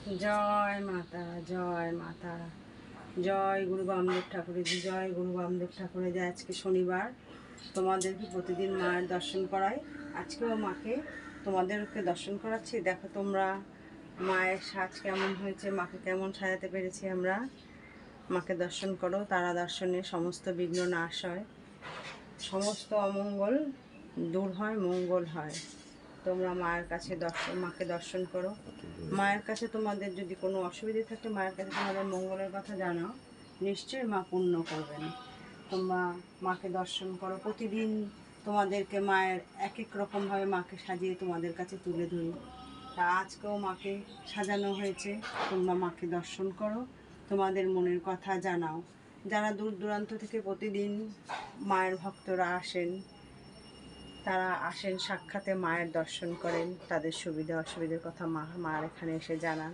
জয় মা তারা, জয় মা তারা, জয় গুরু বামদেব ঠাকুরের, জয় গুরু বামদেব ঠাকুরের। আজকে শনিবার, তোমাদেরকে প্রতিদিন মায়ের দর্শন করাই। আজকেও মাকে তোমাদেরকে দর্শন করাচ্ছি। দেখো তোমরা মায়ের সাজ কেমন হয়েছে, মাকে কেমন সাজাতে পেরেছি আমরা। মাকে দর্শন করো, তারা দর্শনে সমস্ত বিঘ্ন নাশ হয়, সমস্ত অমঙ্গল দূর হয়, মঙ্গল হয়। তোমরা মায়ের কাছে মাকে দর্শন করো। মায়ের কাছে তোমাদের যদি কোনো অসুবিধে থাকে, মায়ের কাছে তোমাদের মঙ্গলের কথা জানাও, নিশ্চয়ই মা পূর্ণ করবেন। তোমরা মাকে দর্শন করো। প্রতিদিন তোমাদেরকে মায়ের এক এক রকমভাবে মাকে সাজিয়ে তোমাদের কাছে তুলে ধরি। তা আজকেও মাকে সাজানো হয়েছে। তোমরা মাকে দর্শন করো, তোমাদের মনের কথা জানাও। যারা দূর দূরান্ত থেকে প্রতিদিন মায়ের ভক্তরা আসেন, তারা আসেন সাক্ষাতে মায়ের দর্শন করেন, তাদের সুবিধা অসুবিধার কথা মার এখানে এসে জানান।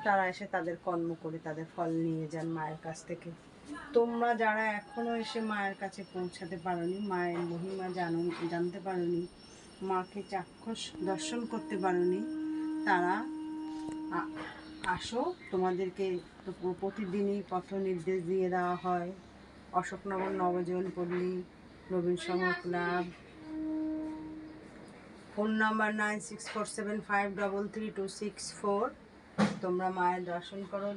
তারা এসে তাদের কর্ম করে তাদের ফল নিয়ে যান মায়ের কাছ থেকে। তোমরা যারা এখনও এসে মায়ের কাছে পৌঁছাতে পারোনি, মায়ের মহিমা জানতে পারোনি, মাকে চাক্ষুষ দর্শন করতে পারোনি, তারা আসো। তোমাদেরকে তো প্রতিদিনই পথ নির্দেশ দিয়ে দেওয়া হয়। অশোকনগর নবজীবন পল্লী, নবীন সংঘ ক্লাব, ফোন নাম্বার 9647533264। তোমরা মায়ের দর্শন করো।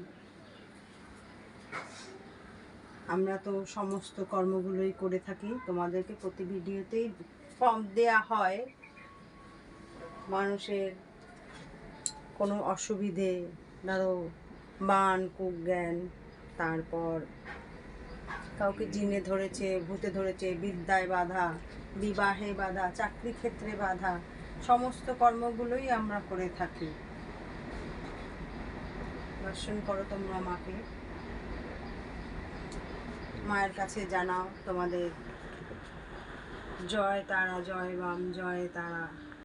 আমরা তো সমস্ত কর্মগুলোই করে থাকি। তোমাদেরকে প্রতি ভিডিওতেই ফর্ম দেয়া হয়। মানুষের কোনো অসুবিধে, ধরো বান কুজ্ঞান, তারপর কাউকে জিনে ধরেছে, ভূতে ধরেছে, বিদ্যায় বাধা, বিবাহে বাধা, চাকরি ক্ষেত্রে বাধা, সমস্ত কর্মগুলোই আমরা করে থাকি। দর্শন করো তোমরা মাকে, মায়ের কাছে জানাও তোমাদের জয় তারা, জয় বাম, জয় তারা।